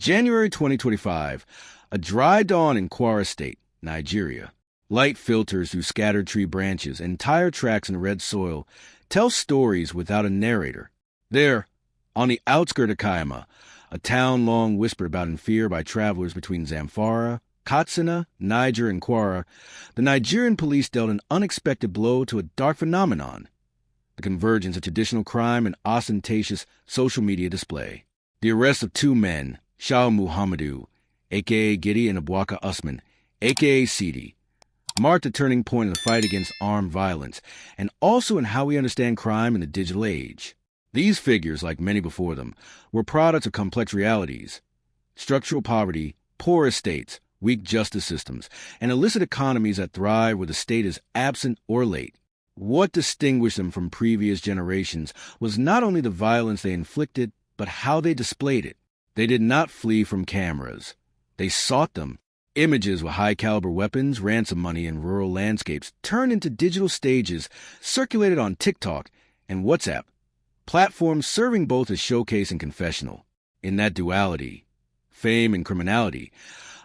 January 2025, a dry dawn in Kwara State, Nigeria. Light filters through scattered tree branches and tire tracks in red soil tell stories without a narrator. There, on the outskirts of Kayama, a town long whispered about in fear by travelers between Zamfara, Katsina, Niger, and Kwara, the Nigerian police dealt an unexpected blow to a dark phenomenon: the convergence of traditional crime and ostentatious social media display. The arrest of two men, Shah Muhammadu, a.k.a. Giddy, and Abwaka Usman, a.k.a. Sidi, marked a turning point in the fight against armed violence, and also in how we understand crime in the digital age. These figures, like many before them, were products of complex realities: structural poverty, poor estates, weak justice systems, and illicit economies that thrive where the state is absent or late. What distinguished them from previous generations was not only the violence they inflicted, but how they displayed it. They did not flee from cameras. They sought them. Images with high-caliber weapons, ransom money, and rural landscapes turned into digital stages circulated on TikTok and WhatsApp, platforms serving both as showcase and confessional. In that duality, fame and criminality,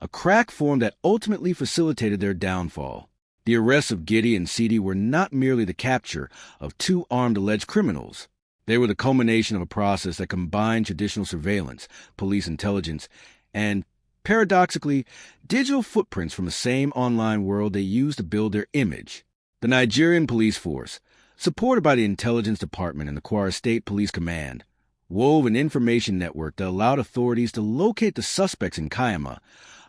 a crack formed that ultimately facilitated their downfall. The arrests of Giddy and Sidi were not merely the capture of two armed alleged criminals. They were the culmination of a process that combined traditional surveillance, police intelligence, and, paradoxically, digital footprints from the same online world they used to build their image. The Nigerian police force, supported by the Intelligence Department and the Kwara State Police Command, wove an information network that allowed authorities to locate the suspects in Kayama,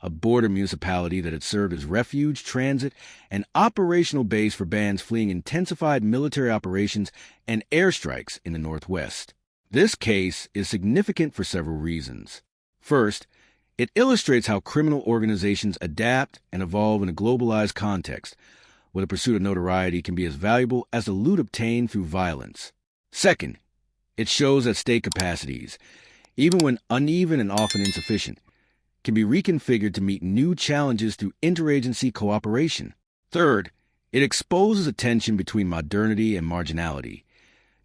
a border municipality that had served as refuge, transit, and operational base for bands fleeing intensified military operations and airstrikes in the Northwest. This case is significant for several reasons. First, it illustrates how criminal organizations adapt and evolve in a globalized context, where the pursuit of notoriety can be as valuable as the loot obtained through violence. Second, it shows that state capacities, even when uneven and often insufficient, can be reconfigured to meet new challenges through interagency cooperation. Third, it exposes a tension between modernity and marginality.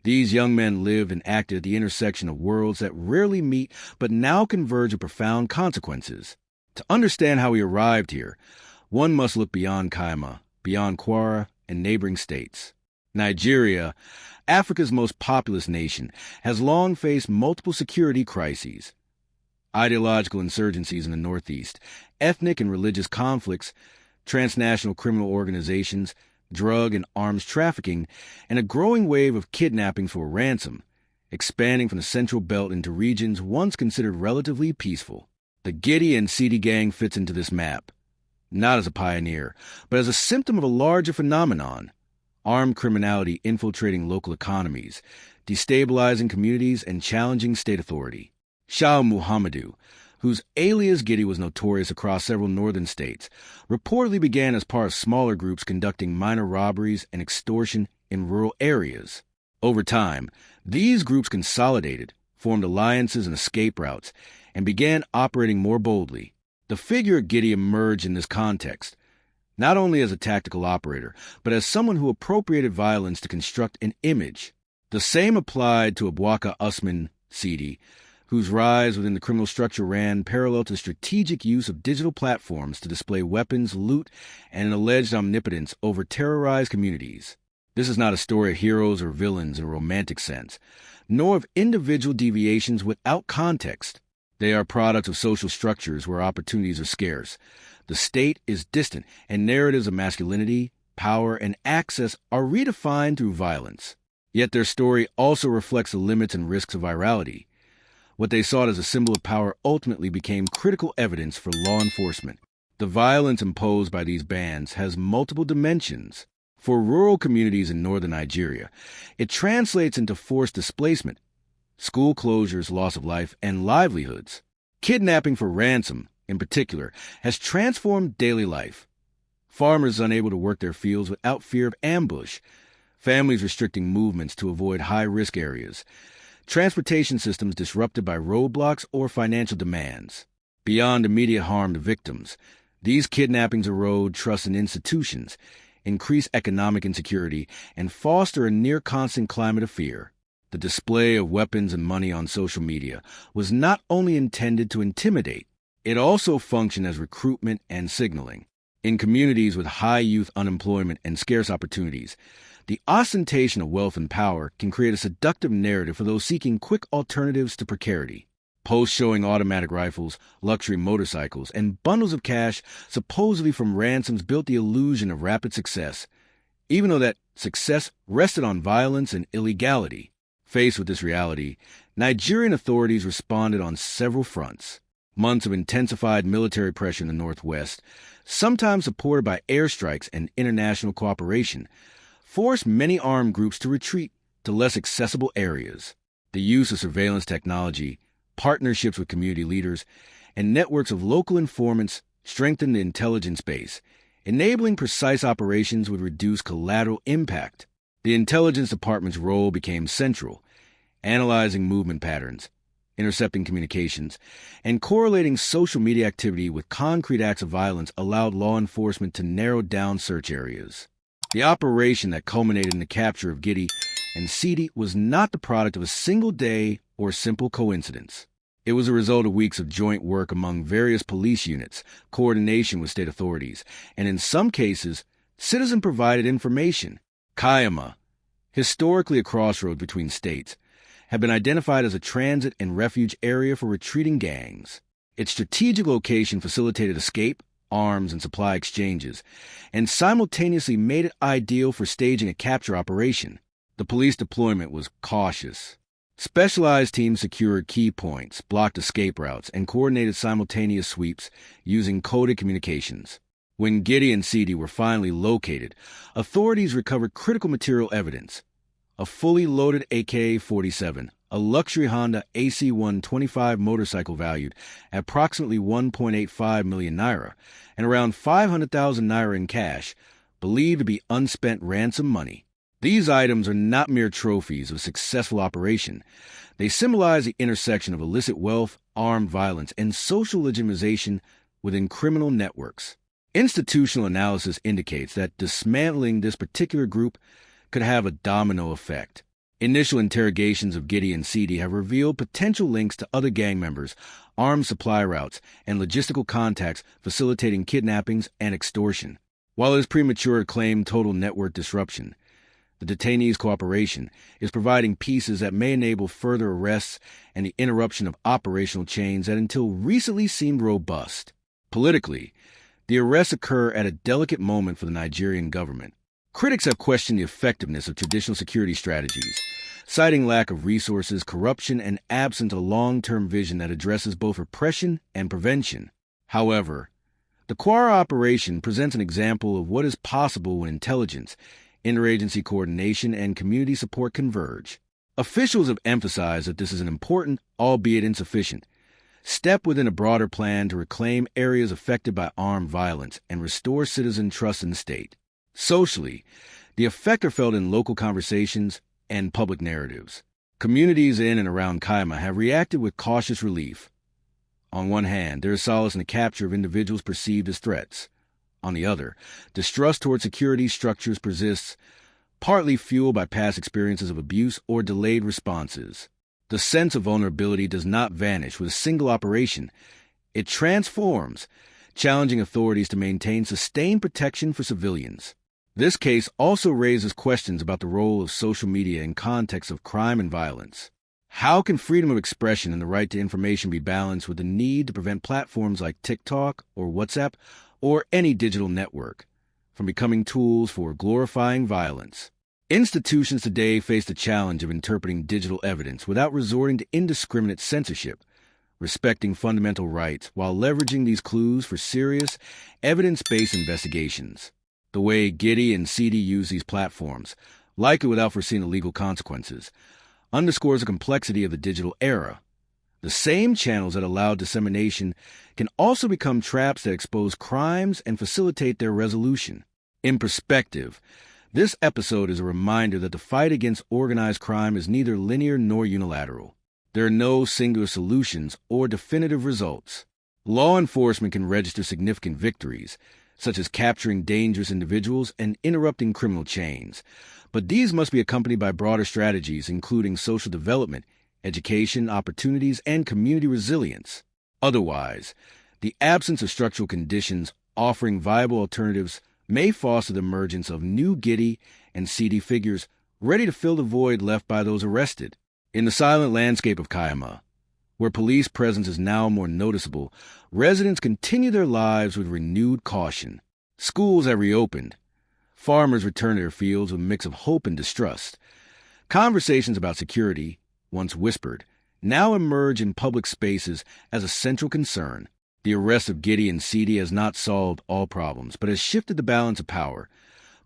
These young men lived and acted at the intersection of worlds that rarely meet but now converge with profound consequences. To understand how we arrived here, one must look beyond Kayama, beyond Kwara, and neighboring states. Nigeria, Africa's most populous nation, has long faced multiple security crises: ideological insurgencies in the Northeast, ethnic and religious conflicts, transnational criminal organizations, drug and arms trafficking, and a growing wave of kidnapping for ransom, expanding from the Central Belt into regions once considered relatively peaceful. The Giddy and Sidi gang fits into this map, not as a pioneer, but as a symptom of a larger phenomenon: armed criminality infiltrating local economies, destabilizing communities, and challenging state authority. Shah Muhammadu, whose alias Giddy was notorious across several northern states, reportedly began as part of smaller groups conducting minor robberies and extortion in rural areas. Over time, these groups consolidated, formed alliances and escape routes, and began operating more boldly. The figure of Giddy emerged in this context, not only as a tactical operator, but as someone who appropriated violence to construct an image. The same applied to Abwaka Usman Sidi, whose rise within the criminal structure ran parallel to strategic use of digital platforms to display weapons, loot, and an alleged omnipotence over terrorized communities. This is not a story of heroes or villains in a romantic sense, nor of individual deviations without context. They are products of social structures where opportunities are scarce. The state is distant, and narratives of masculinity, power, and access are redefined through violence. Yet their story also reflects the limits and risks of virality. What they sought as a symbol of power ultimately became critical evidence for law enforcement. The violence imposed by these bands has multiple dimensions. For rural communities in northern Nigeria, it translates into forced displacement, school closures, loss of life, and livelihoods. Kidnapping for ransom, in particular, has transformed daily life. Farmers unable to work their fields without fear of ambush, families restricting movements to avoid high-risk areas, transportation systems disrupted by roadblocks or financial demands. Beyond immediate harm to victims, these kidnappings erode trust in institutions, increase economic insecurity, and foster a near-constant climate of fear. The display of weapons and money on social media was not only intended to intimidate, it also functioned as recruitment and signaling. In communities with high youth unemployment and scarce opportunities, the ostentation of wealth and power can create a seductive narrative for those seeking quick alternatives to precarity. Posts showing automatic rifles, luxury motorcycles, and bundles of cash supposedly from ransoms built the illusion of rapid success, even though that success rested on violence and illegality. Faced with this reality, Nigerian authorities responded on several fronts. Months of intensified military pressure in the Northwest, sometimes supported by airstrikes and international cooperation, forced many armed groups to retreat to less accessible areas. The use of surveillance technology, partnerships with community leaders, and networks of local informants strengthened the intelligence base, enabling precise operations with reduced collateral impact. The intelligence department's role became central, analyzing movement patterns, intercepting communications, and correlating social media activity with concrete acts of violence allowed law enforcement to narrow down search areas. The operation that culminated in the capture of Giddy and Sidi was not the product of a single day or simple coincidence. It was a result of weeks of joint work among various police units, coordination with state authorities, and in some cases, citizen-provided information. Kayama, historically a crossroad between states, had been identified as a transit and refuge area for retreating gangs. Its strategic location facilitated escape, arms, and supply exchanges, and simultaneously made it ideal for staging a capture operation. The police deployment was cautious. Specialized teams secured key points, blocked escape routes, and coordinated simultaneous sweeps using coded communications. When Giddy and Sidi were finally located, authorities recovered critical material evidence: a fully loaded AK-47, a luxury Honda AC-125 motorcycle valued at approximately 1.85 million naira, and around 500,000 naira in cash, believed to be unspent ransom money. These items are not mere trophies of successful operation. They symbolize the intersection of illicit wealth, armed violence, and social legitimization within criminal networks. Institutional analysis indicates that dismantling this particular group could have a domino effect. Initial interrogations of Giddy and Sidi have revealed potential links to other gang members, armed supply routes, and logistical contacts facilitating kidnappings and extortion. While it is premature to claim total network disruption, the detainees' cooperation is providing pieces that may enable further arrests and the interruption of operational chains that until recently seemed robust. Politically, the arrests occur at a delicate moment for the Nigerian government. Critics have questioned the effectiveness of traditional security strategies, citing lack of resources, corruption, and absence of a long-term vision that addresses both repression and prevention. However, the Kwara operation presents an example of what is possible when intelligence, interagency coordination, and community support converge. Officials have emphasized that this is an important, albeit insufficient, step within a broader plan to reclaim areas affected by armed violence and restore citizen trust in the state. Socially, the effects are felt in local conversations and public narratives. Communities in and around Kaima have reacted with cautious relief. On one hand, there is solace in the capture of individuals perceived as threats. On the other, distrust toward security structures persists, partly fueled by past experiences of abuse or delayed responses. The sense of vulnerability does not vanish with a single operation. It transforms, challenging authorities to maintain sustained protection for civilians. This case also raises questions about the role of social media in context of crime and violence. How can freedom of expression and the right to information be balanced with the need to prevent platforms like TikTok or WhatsApp or any digital network from becoming tools for glorifying violence? Institutions today face the challenge of interpreting digital evidence without resorting to indiscriminate censorship, respecting fundamental rights while leveraging these clues for serious, evidence-based investigations. The way Giddy and Sidi use these platforms, likely without foreseeing legal consequences, underscores the complexity of the digital era. The same channels that allow dissemination can also become traps that expose crimes and facilitate their resolution. In perspective, this episode is a reminder that the fight against organized crime is neither linear nor unilateral. There are no singular solutions or definitive results. Law enforcement can register significant victories, such as capturing dangerous individuals and interrupting criminal chains, But these must be accompanied by broader strategies, including social development, education, opportunities, and community resilience. Otherwise, the absence of structural conditions offering viable alternatives may foster the emergence of new giddy and seedy figures ready to fill the void left by those arrested. In the silent landscape of Kiama, where police presence is now more noticeable, residents continue their lives with renewed caution. Schools have reopened. Farmers return to their fields with a mix of hope and distrust. Conversations about security, once whispered, now emerge in public spaces as a central concern. The arrest of Giddy and Seedy has not solved all problems, but has shifted the balance of power,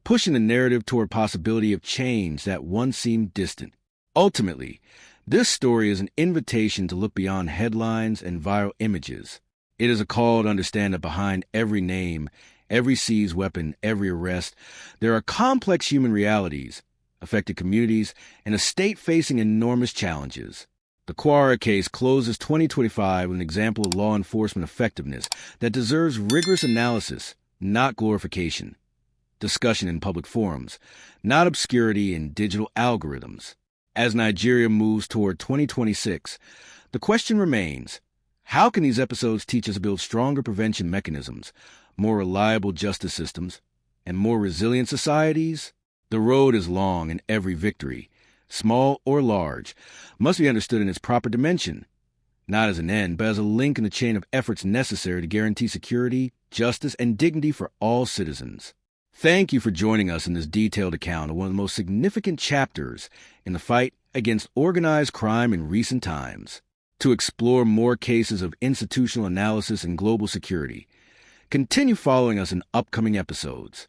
pushing the narrative toward possibility of change that once seemed distant. Ultimately, this story is an invitation to look beyond headlines and viral images. It is a call to understand that behind every name, every seized weapon, every arrest, there are complex human realities, affected communities, and a state facing enormous challenges. The Kwara case closes 2025 with an example of law enforcement effectiveness that deserves rigorous analysis, not glorification. Discussion in public forums, not obscurity in digital algorithms. As Nigeria moves toward 2026, the question remains, how can these episodes teach us to build stronger prevention mechanisms, more reliable justice systems, and more resilient societies? The road is long, and every victory, small or large, must be understood in its proper dimension, not as an end, but as a link in the chain of efforts necessary to guarantee security, justice, and dignity for all citizens. Thank you for joining us in this detailed account of one of the most significant chapters in the fight against organized crime in recent times. To explore more cases of institutional analysis and global security, continue following us in upcoming episodes.